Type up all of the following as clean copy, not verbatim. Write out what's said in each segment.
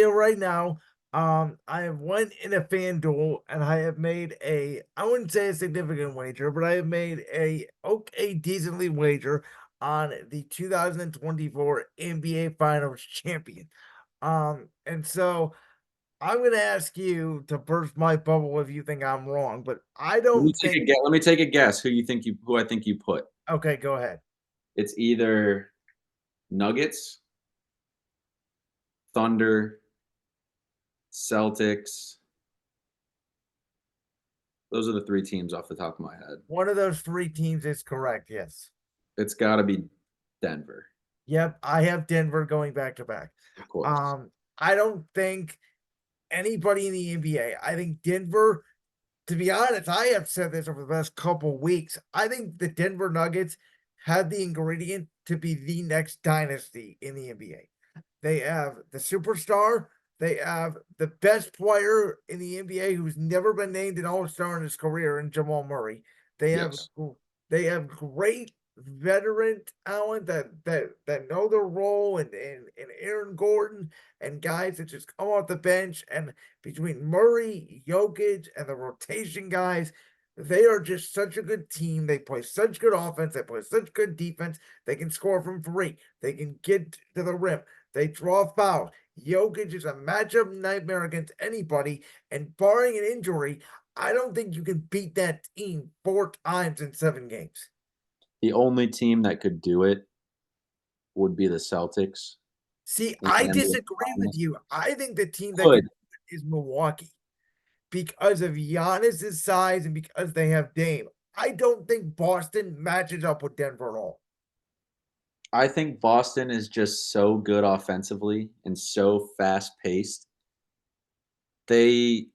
here right now. I have went in a FanDuel and I have made I wouldn't say a significant wager, but I have made a okay, decently wager on the 2024 NBA Finals champion. And so I'm going to ask you to burst my bubble if you think I'm wrong, but I don't think. Let me take a guess who I think you put. Okay, go ahead. It's either Nuggets, Thunder, Celtics. Those are the 3 teams off the top of my head. One of those three teams is correct. Yes. It's gotta be Denver, Yep, I have Denver going back to back. of course. Um, I don't think anybody in the NBA. I think Denver, to be honest, I have said this over the past couple weeks. I think the Denver Nuggets have the ingredient to be the next dynasty in the NBA. They have the superstar. They have the best player in the NBA who's never been named an All-Star in his career in Jamal Murray. They have Yes. they have great veteran talent that know their role and Aaron Gordon and guys that just come off the bench, and between Murray, Jokic, and the rotation guys, they are just such a good team. They play such good offense. They play such good defense. They can score from three. They can get to the rim. They draw fouls. Jokic is a matchup nightmare against anybody. And barring an injury, I don't think you can beat that team 4 times in 7 games. The only team that could do it would be the Celtics See, in I the NBA disagree with Finals. you. I think the team that Could. could do it is Milwaukee because of Giannis's size and because they have Dame. I don't think Boston matches up with Denver at all. I think Boston is just so good offensively and so fast-paced. They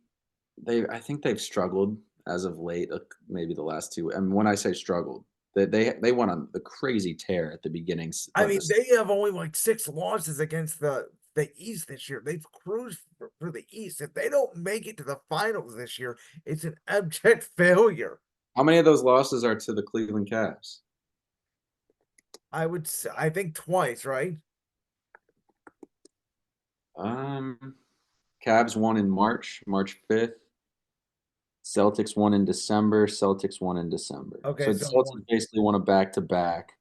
I think they've struggled as of late, maybe the last 2. And when I say struggled, they went on the crazy tear at the beginnings I of mean, this. they have only like 6 losses against the East this year. They've cruised for the East. If they don't make it to the finals this year, it's an abject failure. How many of those losses are to the Cleveland Cavs? I think twice, right? Um, Cavs won in March 5th. Celtics won in December, Celtics won in December. Okay, So the so Celtics one. basically won a back-to-back,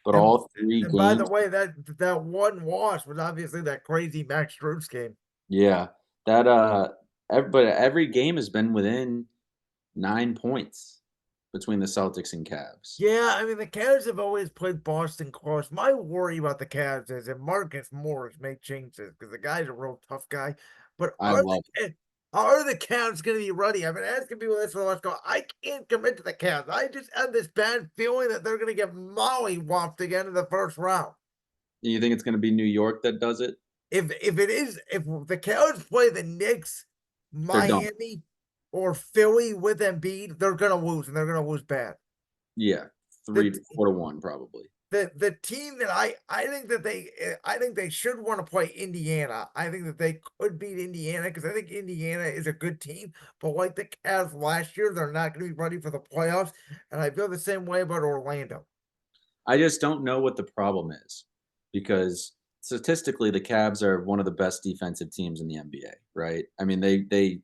but And all 3 and by the games. way, that one loss was obviously that crazy Max Strus game. Yeah, that, but every game has been within 9 points between the Celtics and Cavs. Yeah, I mean the Cavs have always played Boston close. My worry about the Cavs is if Marcus Morris make changes because the guy's a real tough guy. But I love it. Are the Cavs going to be ready? I've been asking people this for the last go. I can't commit to the Cavs. I just have this bad feeling that they're going to get mollywopped again in the first round. You think it's gonna be New York that does it? If the Cavs play the Knicks, They're done. Miami, or Philly with Embiid, they're going to lose and they're going to lose bad. Yeah, The 4 to 1 probably. the team that I think they should want to play Indiana. I think that they could beat Indiana because I think Indiana is a good team. But like the Cavs last year, they're not going to be ready for the playoffs. And I feel the same way about Orlando. I just don't know what the problem is because statistically, the Cavs are one of the best defensive teams in the NBA, right? I mean, they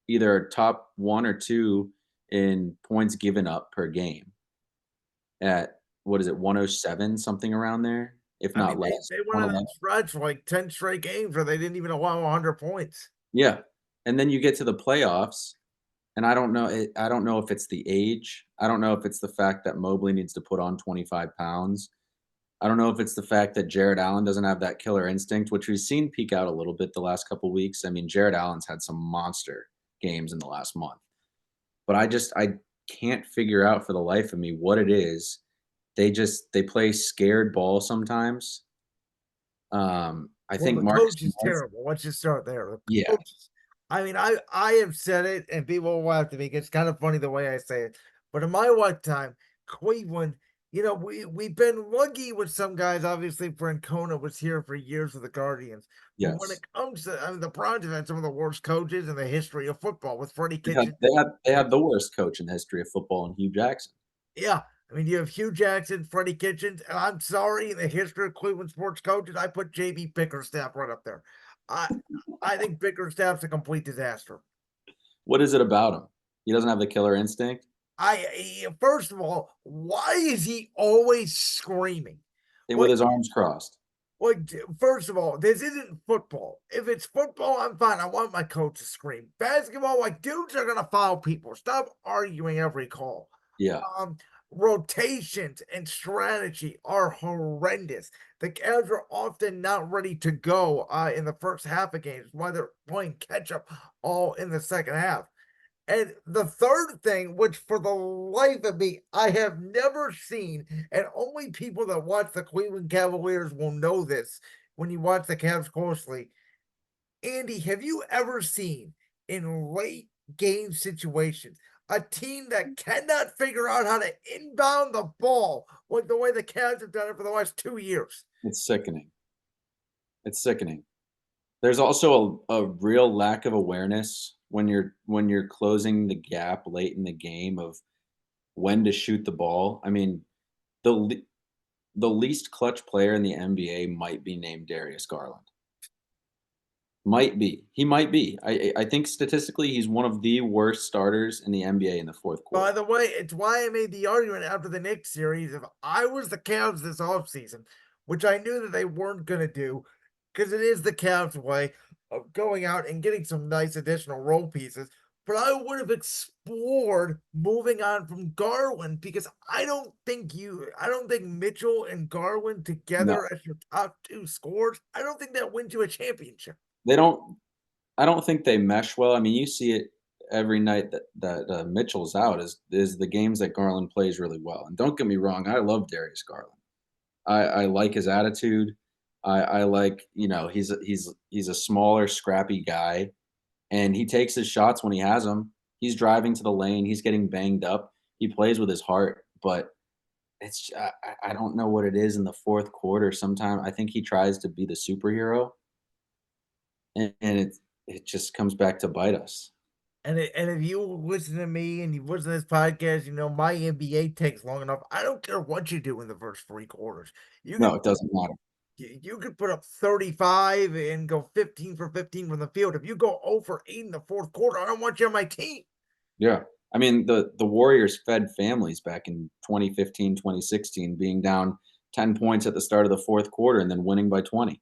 either are top 1 or 2 in points given up per game at what is it, 107, something around there, if I not mean, less, they went on that 111. stretch for like 10 straight games where they didn't even allow 100 points. Yeah, and then you get to the playoffs, and I don't know if it's the age. I don't know if it's the fact that Mobley needs to put on 25 pounds. I don't know if it's the fact that Jared Allen doesn't have that killer instinct, which we've seen peak out a little bit the last couple weeks. I mean, Jared Allen's had some monster games in the last month, but I can't figure out for the life of me what it is. They play scared ball sometimes. I Well, think the Marcus coach is Morris. terrible. Let's just start there. The Yeah, coach, I mean, I have said it, and people will laugh at me. It's kind of funny the way I say it, but in my lifetime, Cleveland, we've been lucky with some guys. Obviously, Francona was here for years with the Guardians, but when it yes. comes to, I mean, the Browns have had some of the worst coaches in the history of football with Freddie They had Kitchens. the worst coach in the history of football in Hugh Jackson. Yeah. I mean, you have Hugh Jackson, Freddie Kitchens, and I'm sorry, in the history of Cleveland sports coaches, I put JB Bickerstaff right up there. I I think Bickerstaff's a complete disaster. What is it about him? He doesn't have the killer instinct? First of all, why is he always screaming? And with Like, his arms crossed. first of all, this isn't football. If it's football, I'm fine. I want my coach to scream. Basketball, like dudes are gonna foul people. Stop arguing every call. Yeah. Um, Rotations and strategy are horrendous. The Cavs are often not ready to go in the first half of games, while they're playing catch up all in the second half. And the third thing, which for the life of me, I have never seen, and only people that watch the Cleveland Cavaliers will know this when you watch the Cavs closely. Andy, have you ever seen in late game situations a team that cannot figure out how to inbound the ball like the way the Cavs have done it for the last 2 years? It's sickening. It's sickening. There's also a real lack of awareness when you're closing the gap late in the game of when to shoot the ball. I mean, the le the least clutch player in the NBA might be named Darius Garland. Might be. He might be. I think statistically, he's one of the worst starters in the NBA in the 4th By quarter. the way, it's why I made the argument after the Knicks series. If I was the Cavs this offseason, which I knew that they weren't going to do, because it is the Cavs' way of going out and getting some nice additional role pieces, but I would have explored moving on from Garland because I don't think Mitchell and Garland No, together as your top two scorers, I don't think that wins you a championship. they don't I don't think they mesh well. I mean, you see it every night that Mitchell's out is the games that Garland plays really well. And don't get me wrong, I love Darius Garland. I like his attitude. I like, he's a smaller, scrappy guy, and he takes his shots when he has them. He's driving to the lane. He's getting banged up. He plays with his heart, but I don't know what it is in the 4th quarter. Sometime I think he tries to be the superhero, and it just comes back to bite us. And if you listen to me and you listen to this podcast, you know my NBA takes long enough. I don't care what you do in the first three quarters. You No, could it doesn't matter. you could put up 35 and go 15 for 15 from the field. If you go 0 for 8 in the fourth quarter, I don't want you on my team. Yeah. I mean, the Warriors fed families back in 2015, 2016, being down 10 points at the start of the 4th quarter and then winning by 20.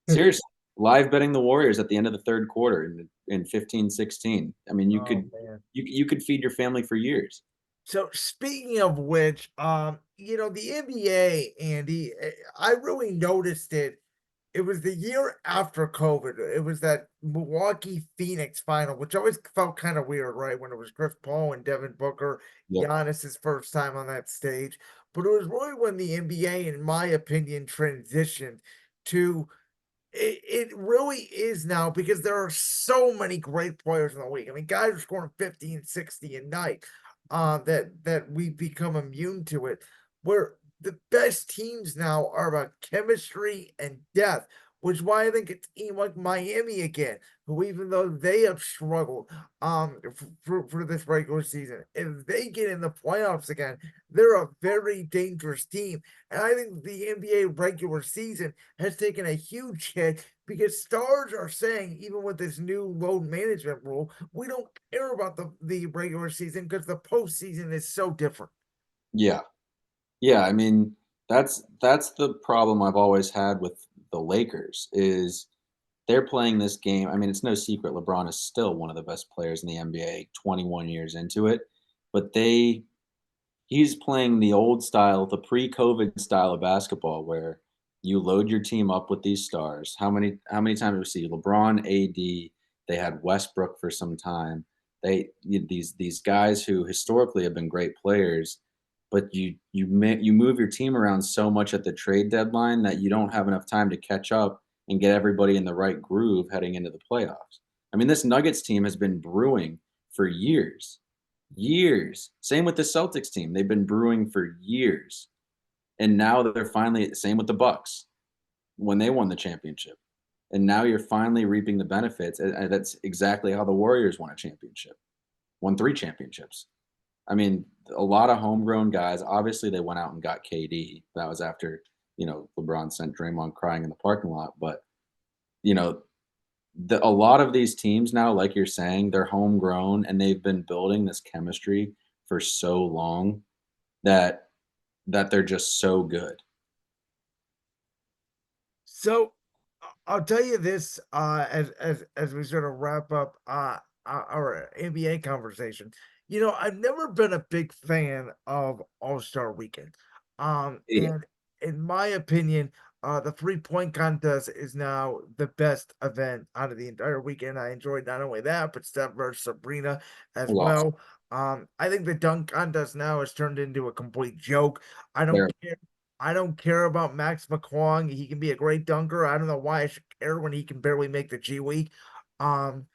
Seriously, live betting the Warriors at the end of the 3rd quarter in 15, 16. I mean, Oh man. you could feed your family for years. So speaking of which, the NBA, Andy, I really noticed it. It was the year after COVID. It was that Milwaukee Phoenix final, which always felt kind of weird, right? When it was Chris Paul and Devin Booker, Yep. Giannis's first time on that stage. But it was really when the NBA, in my opinion, transitioned to it really is now because there are so many great players in the league. I mean, guys are scoring 50 and 60 a night, that we've become immune to it. Where the best teams now are about chemistry and depth, which is why I think a team like Miami again, who even though they have struggled for this regular season, if they get in the playoffs again, they're a very dangerous team. And I think the NBA regular season has taken a huge hit because stars are saying, even with this new load management rule, we don't care about the regular season because the postseason is so different. Yeah. Yeah, I mean, that's the problem I've always had with the Lakers is they're playing this game. I mean, it's no secret LeBron is still one of the best players in the NBA 21 years into it, but he's playing the old style, the pre-COVID style of basketball where you load your team up with these stars. How many times do we see LeBron, AD, they had Westbrook for some time. These guys who historically have been great players, but you move your team around so much at the trade deadline that you don't have enough time to catch up and get everybody in the right groove heading into the playoffs. I mean, this Nuggets team has been brewing for years. Years. Same with the Celtics team. They've been brewing for years. And now they're finally same with the Bucks when they won the championship. And now you're finally reaping the benefits. And that's exactly how the Warriors won a championship. Won 3 championships. I mean, a lot of homegrown guys. Obviously, they went out and got KD. That was after, LeBron sent Draymond crying in the parking lot. But you know, a lot of these teams now, like you're saying, they're homegrown and they've been building this chemistry for so long that they're just so good. So I'll tell you this, as we sort of wrap up our NBA conversation. I've never been a big fan of All-Star Weekend. Yeah, And in my opinion, the 3-point contest is now the best event out of the entire weekend. I enjoyed not only that, but Steph versus Sabrina as lost well. I think the dunk contest now has turned into a complete joke. I don't there. care I don't care about Max McClung. He can be a great dunker. I don't know why I should care when he can barely make the G League. Um,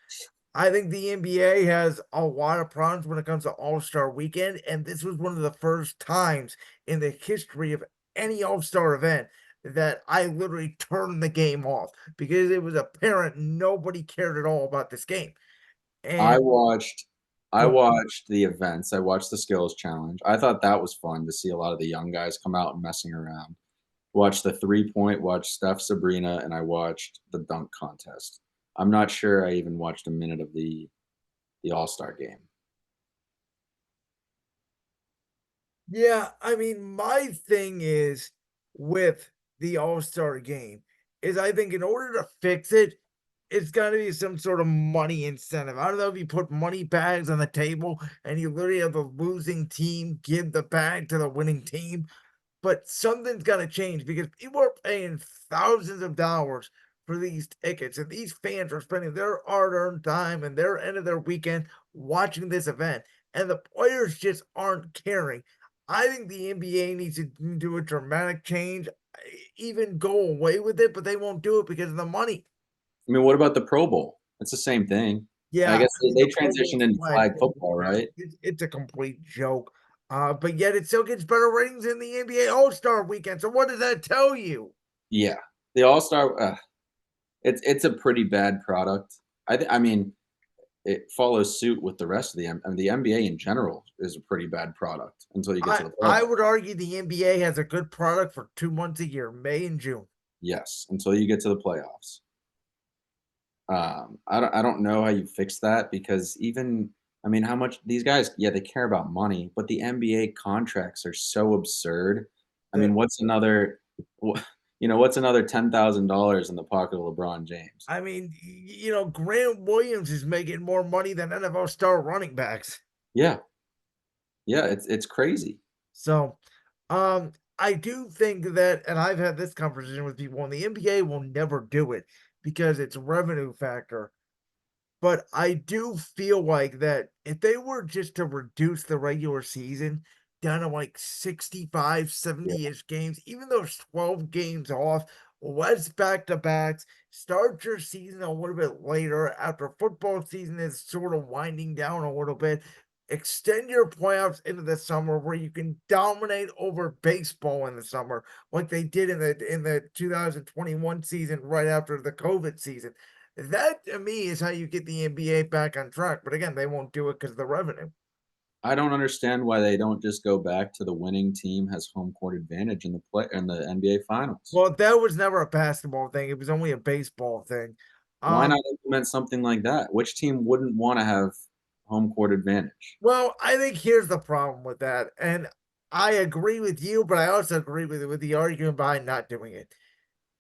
I think the NBA has a lot of problems when it comes to All-Star Weekend, and this was one of the first times in the history of any All-Star event that I literally turned the game off because it was apparent nobody cared at all about this game. I And watched I go watched the events, I watched the skills challenge. I thought that was fun to see a lot of the young guys come out and messing around. Watched the 3-point, watched Steph, Sabrina, and I watched the dunk contest. I'm not sure I even watched a minute of the All-Star game. Yeah, I mean, my thing is with the All-Star game is I think in order to fix it, it's got to be some sort of money incentive. I don't know if you put money bags on the table and you literally have the losing team give the bag to the winning team, but something's got to change because people are paying thousands of dollars for these tickets, and these fans are spending their hard-earned time and their end of their weekend watching this event, and the players just aren't caring. I think the NBA needs to do a dramatic change, even go away with it, but they won't do it because of the money. I mean, what about the Pro Bowl? It's the same thing. I Yeah, guess I mean, they the Pro transitioned Bowl's into flag flag football football, now. right? It's a complete joke. But yet it still gets better ratings in the NBA All-Star weekend. So what does that tell you? Yeah. The All-Star, it's a pretty bad product. I mean, it follows suit with the rest of I mean, the NBA in general is a pretty bad product until you get I to the I playoffs. would argue the NBA has a good product for 2 months a year, May and June. Yes, until you get to the playoffs. I don't know how you fix that because even I mean, how much these guys, yeah, they care about money, but the NBA contracts are so absurd. I The mean, what's another $10,000 in the pocket of LeBron James? I mean, Grant Williams is making more money than NFL star running backs. Yeah, yeah, it's crazy. So, I do think that, and I've had this conversation with people, and the NBA will never do it because it's revenue factor. But I do feel like that if they were just to reduce the regular season down to like 65, Yeah, 70-ish games, even though it's 12 games off, less back to backs, start your season a little bit later after football season is sort of winding down a little bit. Extend your playoffs into the summer where you can dominate over baseball in the summer, like they did in the 2021 season right after the COVID season. That to me is how you get the NBA back on track. But again, they won't do it because of the revenue. I don't understand why they don't just go back to the winning team has home court advantage in the NBA finals. Well, that was never a basketball thing. It was only a baseball thing. Why Um, not implement something like that? Which team wouldn't wanna have home court advantage? well, I think here's the problem with that. And I agree with you, but I also agree with the argument behind not doing it.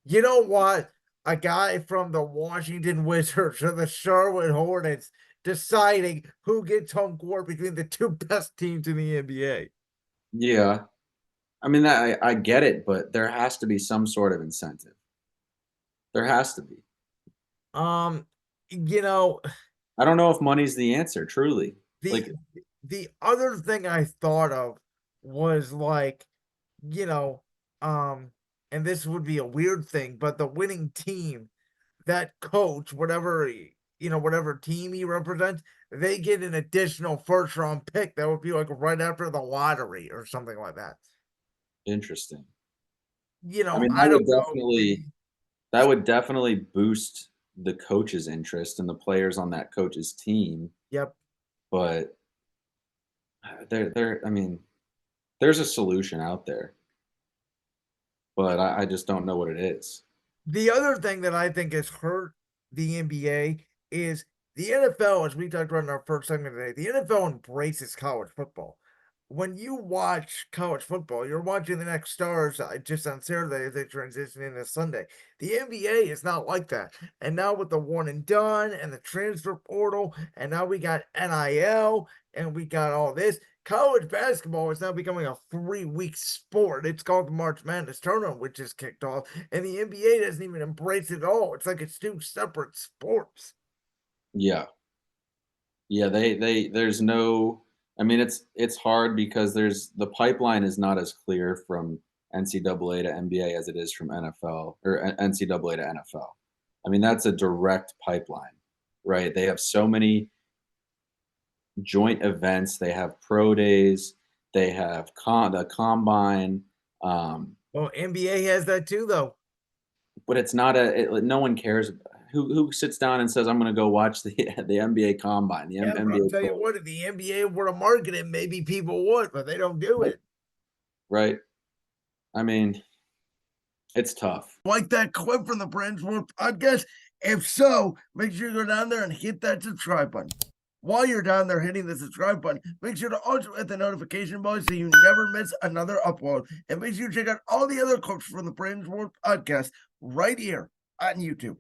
You know what? A guy from the Washington Wizards or the Charlotte Hornets deciding who gets home court between the two best teams in the NBA. Yeah. I mean, that I get it, but there has to be some sort of incentive. There has to be. Um, you know, I don't know if money's the answer, truly. the Like, the other thing I thought of was like, you know, um, and this would be a weird thing, but the winning team, that coach, whatever team he represents, they get an additional first round pick that would be like right after the lottery or something like that. interesting. I mean, I don't know. that would definitely boost the coach's interest and the players on that coach's team, Yep. but I mean, there's a solution out there, but I just don't know what it is. The other thing that I think has hurt the NBA is the NFL, as we talked about in our first segment today, the NFL embraces college football. When you watch college football, you're watching the next stars just on Saturday as they transition into Sunday. The NBA is not like that. And now with the one and done and the transfer portal, and now we got NIL and we got all this. College basketball is now becoming a 3-week sport. It's called the March Madness tournament, which is kicked off, and the NBA doesn't even embrace it at all. It's like it's two separate sports. Yeah. Yeah, they there's no I mean, it's hard because there's the pipeline is not as clear from NCAA to NBA as it is from NFL or NCAA to NFL. I mean, that's a direct pipeline, right? They have so many joint events. They have pro days. They have the combine. Well, NBA has that too, though. But it's not no one cares. Who sits down and says, "I'm going to go watch the the NBA combine, the Yeah, but I'll NBA tell you pro," what, if the NBA were to market it, maybe people would, but they don't do right? it. Right? I mean, it's tough. Like that clip from the Brand Sports podcast? If so, make sure you go down there and hit that subscribe button. While you're down there hitting the subscribe button, make sure to also hit the notification bell so you never miss another upload. And make sure you check out all the other clips from the Brand Sports podcast right here on YouTube.